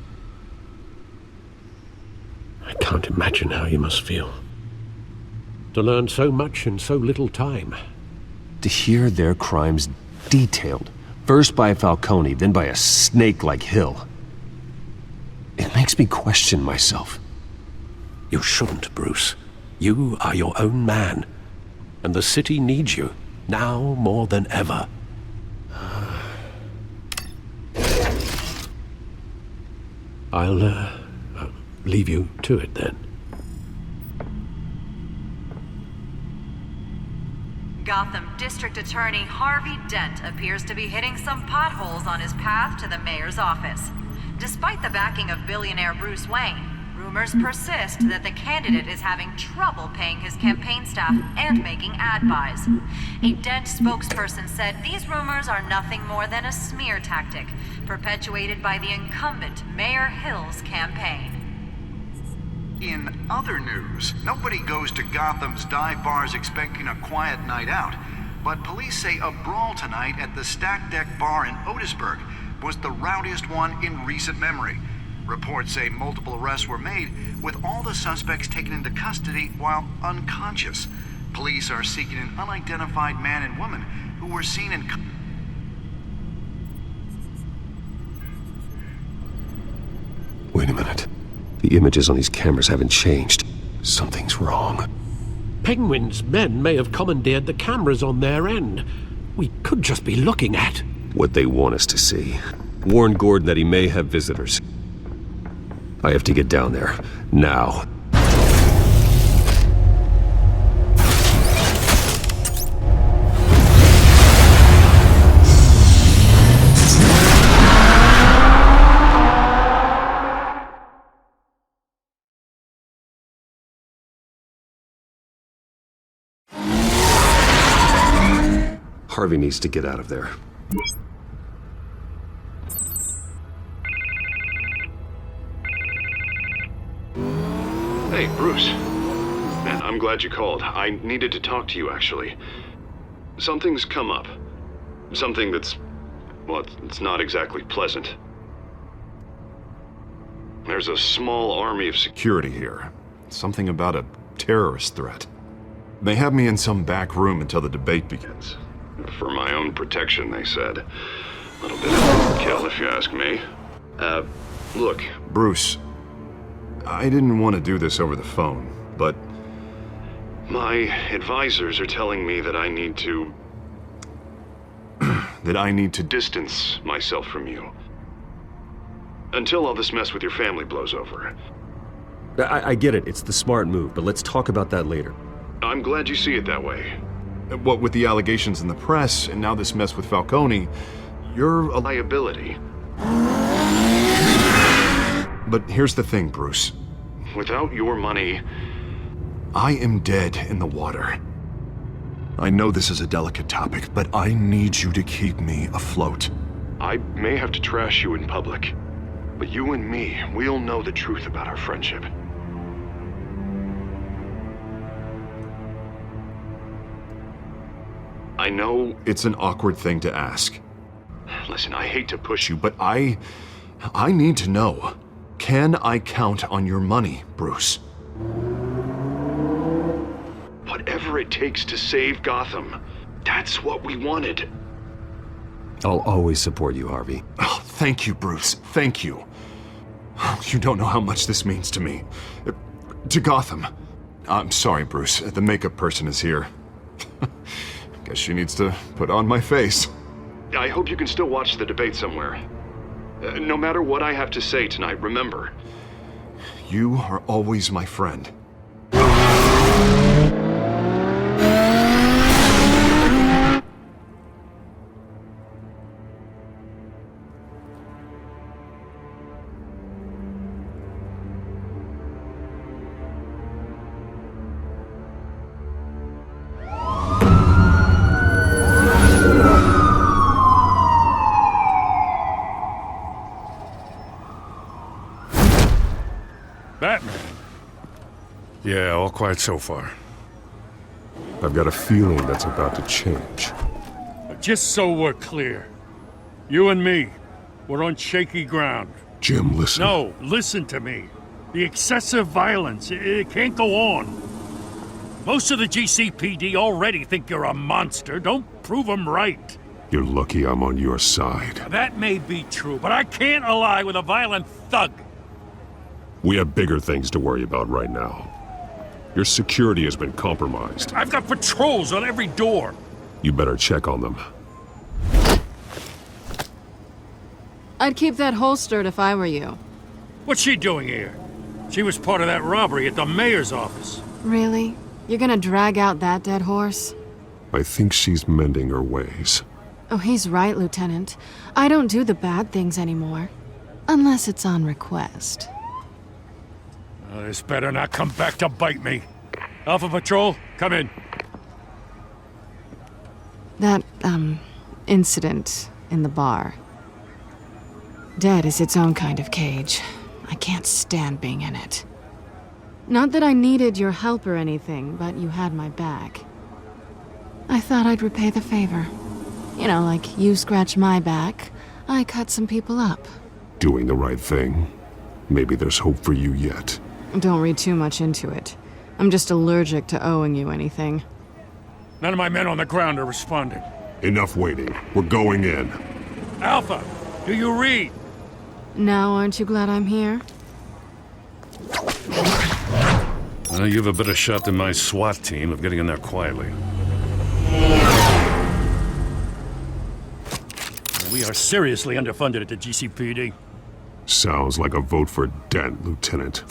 I can't imagine how you must feel. To learn so much in so little time. To hear their crimes detailed, first by Falcone, then by a snake like Hill. It makes me question myself. You shouldn't, Bruce. You are your own man. And the city needs you, now more than ever. I'll leave you to it then. Gotham District Attorney Harvey Dent appears to be hitting some potholes on his path to the mayor's office. Despite the backing of billionaire Bruce Wayne, rumors persist that the candidate is having trouble paying his campaign staff and making ad buys. A Dent spokesperson said these rumors are nothing more than a smear tactic, perpetuated by the incumbent Mayor Hill's campaign. In other news, nobody goes to Gotham's dive bars expecting a quiet night out, but police say a brawl tonight at the Stack Deck Bar in Otisburg was the rowdiest one in recent memory. Reports say multiple arrests were made, with all the suspects taken into custody while unconscious. Police are seeking an unidentified man and woman who were seen in... Wait a minute. The images on these cameras haven't changed. Something's wrong. Penguin's men may have commandeered the cameras on their end. We could just be looking at... what they want us to see. Warn Gordon that he may have visitors. I have to get down there. Now. Harvey needs to get out of there. Hey, Bruce. Man, I'm glad you called. I needed to talk to you, actually. Something's come up. Something that's... well, it's not exactly pleasant. There's a small army of security here. Something about a terrorist threat. They have me in some back room until the debate begins. For my own protection, they said. A little bit of overkill, if you ask me. Look, Bruce, I didn't want to do this over the phone, but my advisors are telling me that I need to... that I need to distance myself from you. Until all this mess with your family blows over. I get it, it's the smart move, but let's talk about that later. I'm glad you see it that way. What with the allegations in the press, and now this mess with Falcone, you're a liability. But here's the thing, Bruce. Without your money, I am dead in the water. I know this is a delicate topic, but I need you to keep me afloat. I may have to trash you in public, but you and me, we'll know the truth about our friendship. I know it's an awkward thing to ask. Listen, I hate to push you, but I need to know. Can I count on your money, Bruce? Whatever it takes to save Gotham, that's what we wanted. I'll always support you, Harvey. Oh, thank you, Bruce. Thank you. You don't know how much this means to me. To Gotham. I'm sorry, Bruce. The makeup person is here. Guess she needs to put on my face. I hope you can still watch the debate somewhere. No matter what I have to say tonight, remember, you are always my friend. Batman? Yeah, all quiet so far. I've got a feeling that's about to change. Just so we're clear, you and me, we're on shaky ground. Jim, listen. No, listen to me. The excessive violence, it can't go on. Most of the GCPD already think you're a monster. Don't prove them right. You're lucky I'm on your side. That may be true, but I can't ally with a violent thug. We have bigger things to worry about right now. Your security has been compromised. I've got patrols on every door. You better check on them. I'd keep that holstered if I were you. What's she doing here? She was part of that robbery at the mayor's office. Really? You're gonna drag out that dead horse? I think she's mending her ways. Oh, he's right, Lieutenant. I don't do the bad things anymore. Unless it's on request. This better not come back to bite me. Alpha Patrol, come in. That, incident in the bar. Dead is its own kind of cage. I can't stand being in it. Not that I needed your help or anything, but you had my back. I thought I'd repay the favor. You know, like you scratch my back, I cut some people up. Doing the right thing. Maybe there's hope for you yet. Don't read too much into it. I'm just allergic to owing you anything. None of my men on the ground are responding. Enough waiting. We're going in. Alpha, do you read? Now aren't you glad I'm here? Well, you have a better shot than my SWAT team of getting in there quietly. We are seriously underfunded at the GCPD. Sounds like a vote for Dent, Lieutenant.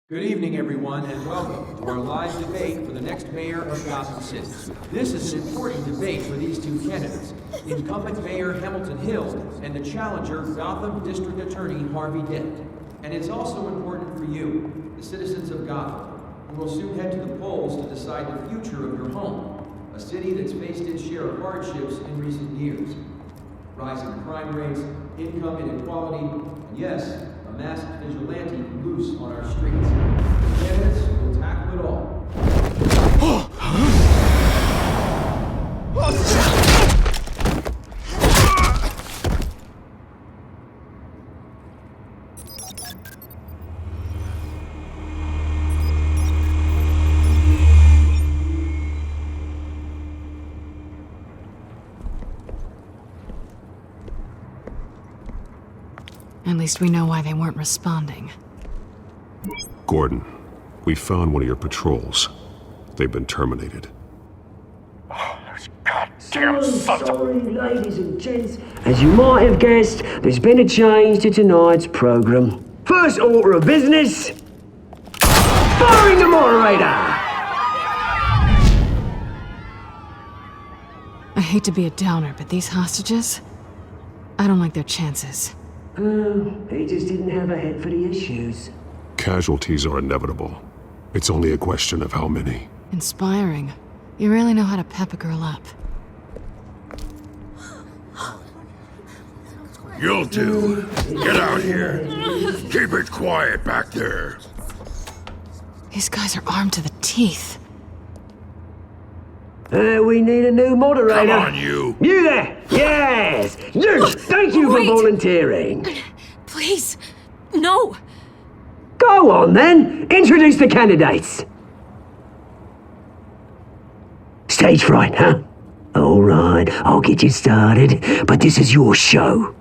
Good evening, everyone, and welcome to our live debate for the next mayor of Gotham City. This is an important debate for these two candidates, incumbent Mayor Hamilton Hill and the challenger Gotham District Attorney Harvey Dent. And it's also important for you, the citizens of Gotham, who will soon head to the polls to decide the future of your home, a city that's faced its share of hardships in recent years. Rising crime rates, income inequality, and yes, a masked vigilante loose on our streets. The candidates will tackle it all. At least we know why they weren't responding. Gordon, we found one of your patrols. They've been terminated. Damn sorry, ladies and gents. As you might have guessed, there's been a change to tonight's program. First order of business, firing the moderator! I hate to be a downer, but these hostages, I don't like their chances. He just didn't have a head for the issues. Casualties are inevitable. It's only a question of how many. Inspiring. You really know how to pep a girl up. You'll do. Get out here. Keep it quiet back there. These guys are armed to the teeth. We need a new moderator. Come on, you. You there! Yes! You! Thank you for volunteering. Please, no. Go on then. Introduce the candidates. Stage fright, huh? All right, I'll get you started, but this is your show.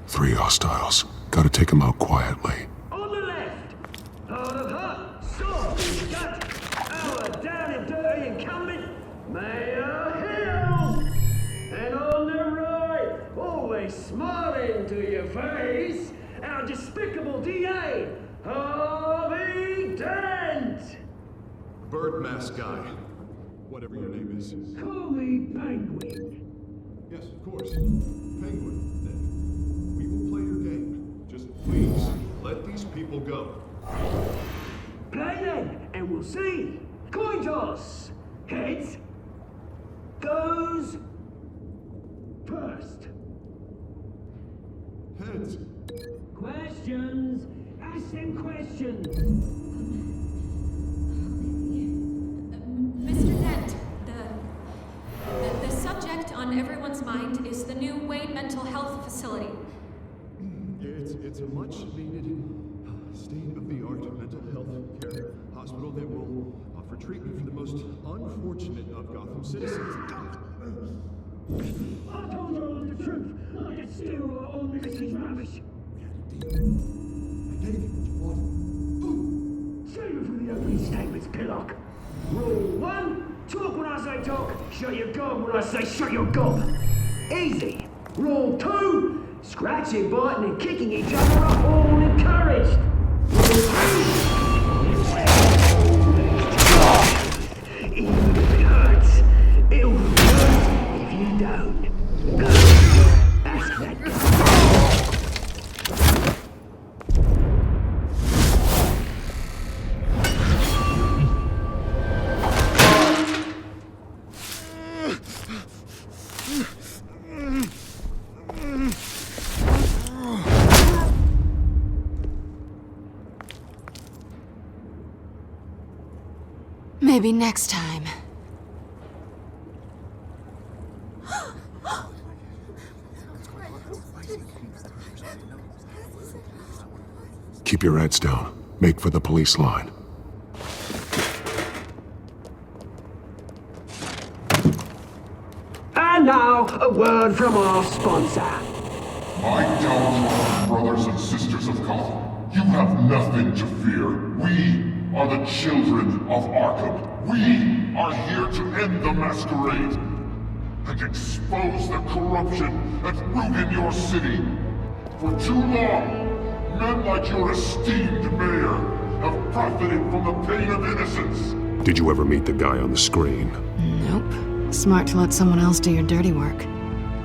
3 hostiles. Gotta take them out quietly. On the left, part of her, sword, gut, our down and dirty incumbent, Mayor Hill. And on the right, always smiling to your face, our despicable DA, Harvey Dent. Bird mask guy. Whatever your name is. Call me Penguin. Yes, of course. Penguin, then. We will play your game. Just please, let these people go. Play then, and we'll see. Coin toss. Heads goes first. Heads. Questions. Ask them questions. Mr. Dent, the subject on everyone's mind is the new Wayne Mental Health Facility. It's a much-needed, state-of-the-art mental health care hospital that will offer treatment for the most unfortunate of Gotham citizens. I told you all the truth. I can steal all this is rubbish. Save it for the opening statements, Pillock. Rule 1, talk when I say talk, shut your gob when I say shut your gob. Easy. Rule 2, scratching, biting and kicking each other are all encouraged. Even if it hurts, it'll hurt if you don't. Ask that guy. Maybe next time. Keep your heads down. Make for the police line. And now, a word from our sponsor. My downtrodden brothers and sisters of Gotham, you have nothing to fear. We are the children of Arkham. We are here to end the masquerade and expose the corruption that ruined your city. For too long, men like your esteemed mayor have profited from the pain of innocence. Did you ever meet the guy on the screen? Nope. Smart to let someone else do your dirty work.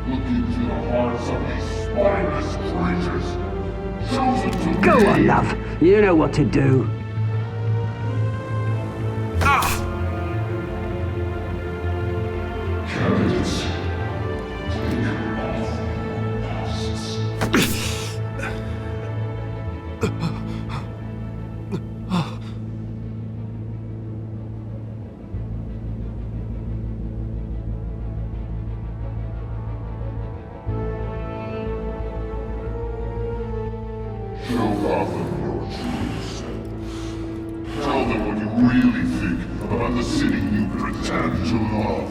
Look into the hearts of these spineless creatures. Chosen to Go be. on, love. You know what to do. Candidates, take off your masks. Show Gotham your true self. Tell them what you really think about the city you pretend to love.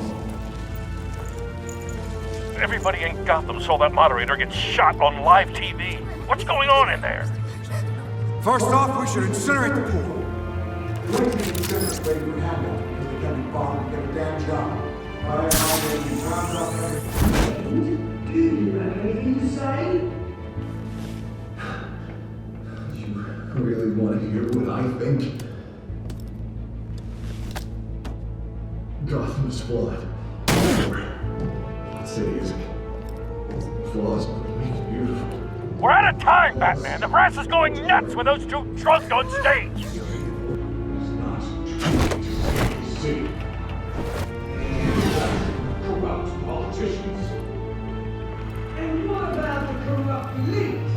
Everybody in Gotham saw that moderator get shot on live TV. What's going on in there? First off, we should incinerate the pool. The way to incinerate would happen because they can't be bothered to get a damn job. Do you have anything to say? You really want to hear what I think? Gotham is flawed. That city is flaws, but it makes it beautiful. We're out of time, Batman. The press is going nuts with those two drunks on stage. Corrupt politicians. And what about the corrupt elite?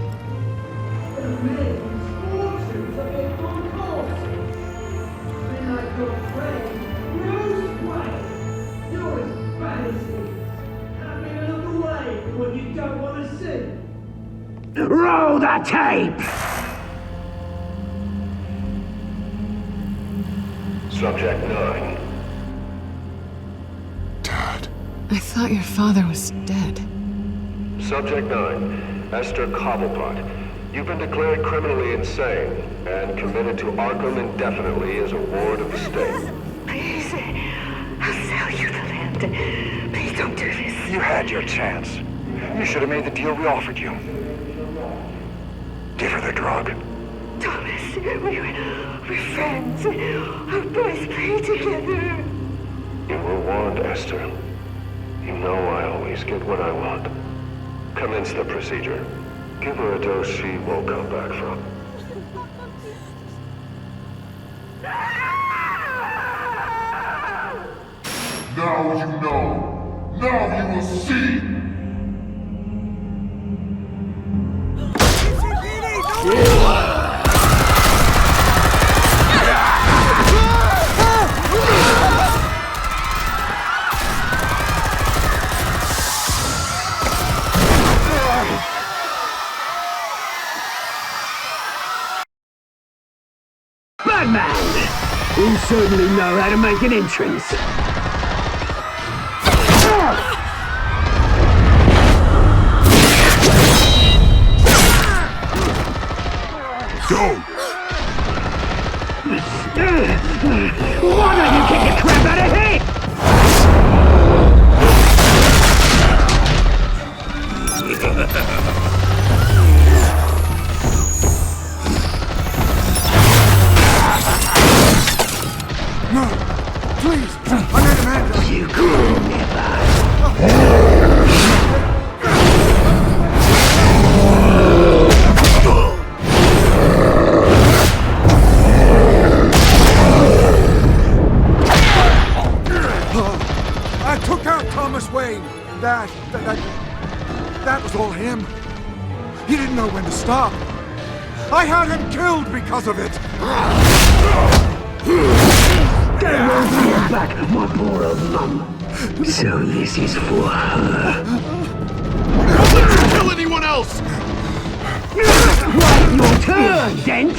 The men's fortunes have been on course. And like your friend, Bruce Wayne, you're as bad as he is. Having a look away from what you don't want to see. Roll the tape! Subject 9. I thought your father was dead. Subject 9. Esther Cobblepot. You've been declared criminally insane and committed to Arkham indefinitely as a ward of the state. Please, I'll sell you the land. Please don't do this. You had your chance. You should have made the deal we offered you. Give her the drug. Thomas, we're friends. Our boys play together. You were warned, Esther. You know I always get what I want. Commence the procedure. Give her a dose she won't come back from. Now you know. Now you will see. Batman! You certainly know how to make an entrance. Go! Why don't you kick the crap out of him? No! Please! I made a man! You could never! I took out Thomas Wayne. That was all him. He didn't know when to stop. I had him killed because of it. That won't bring back my poor old mum. So this is for her. Don't let you kill anyone else! Right, your turn, Dent!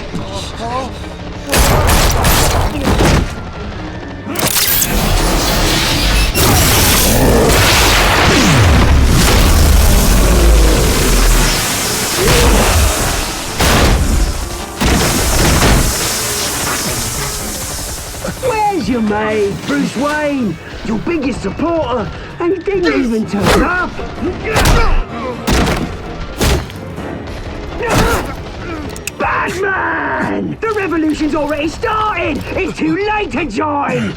Where's your mate, Bruce Wayne? Your biggest supporter, and he didn't even turn up! Bah! Batman! The revolution's already started! It's too late to join!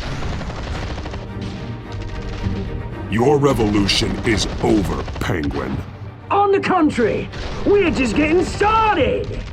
Your revolution is over, Penguin. On the contrary, we're just getting started!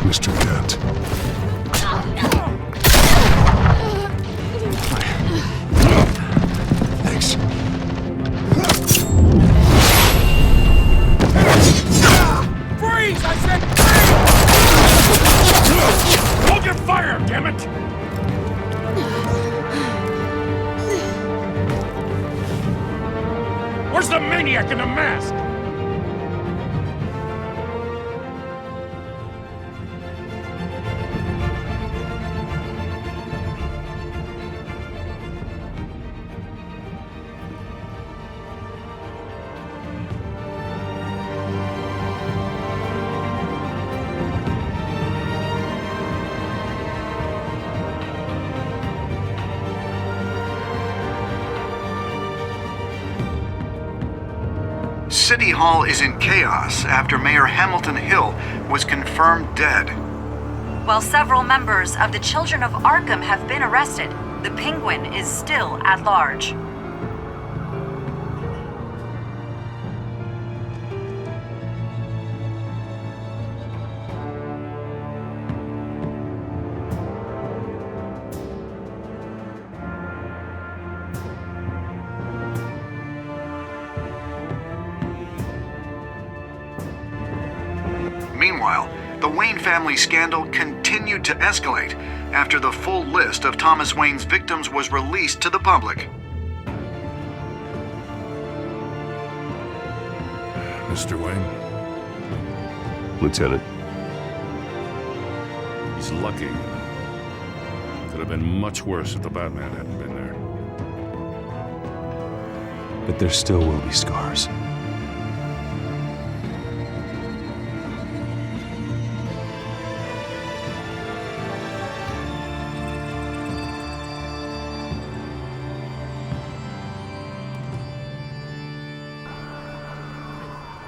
Mr. Dent. Thanks. Freeze! I said freeze! Hold your fire, damn it! Where's the maniac in the mask? City Hall is in chaos after Mayor Hamilton Hill was confirmed dead. While several members of the Children of Arkham have been arrested, the Penguin is still at large. Meanwhile, the Wayne family scandal continued to escalate after the full list of Thomas Wayne's victims was released to the public. Mr. Wayne? Lieutenant. He's lucky. Could have been much worse if the Batman hadn't been there. But there still will be scars.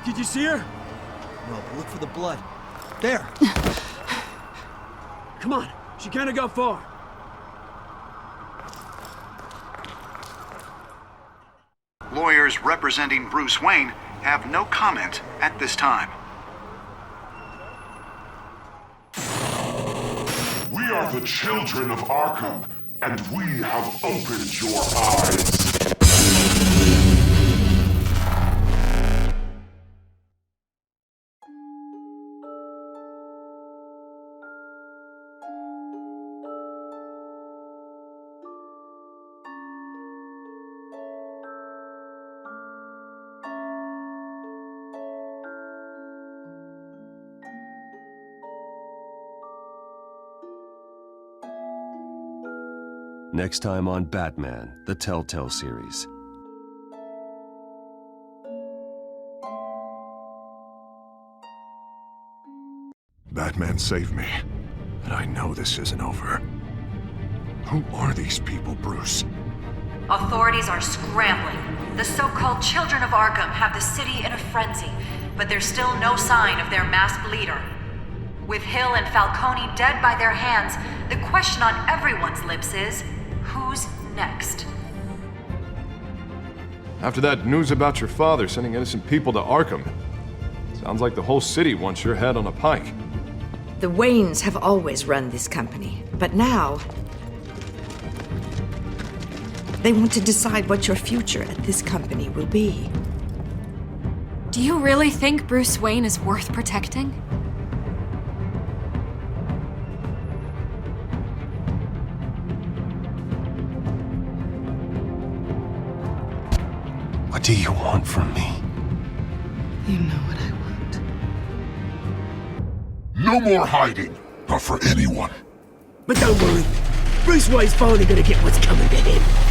Did you see her? No, but look for the blood. There! Come on, she can't have got far. Lawyers representing Bruce Wayne have no comment at this time. We are the children of Arkham, and we have opened your eyes. Next time on Batman, the Telltale series. Batman saved me, but I know this isn't over. Who are these people, Bruce? Authorities are scrambling. The so-called Children of Arkham have the city in a frenzy, but there's still no sign of their masked leader. With Hill and Falcone dead by their hands, the question on everyone's lips is, who's next? After that news about your father sending innocent people to Arkham, sounds like the whole city wants your head on a pike. The Waynes have always run this company, but now they want to decide what your future at this company will be. Do you really think Bruce Wayne is worth protecting? What do you want from me? You know what I want. No more hiding, not for anyone. But don't worry, Bruce Wayne's finally gonna get what's coming to him.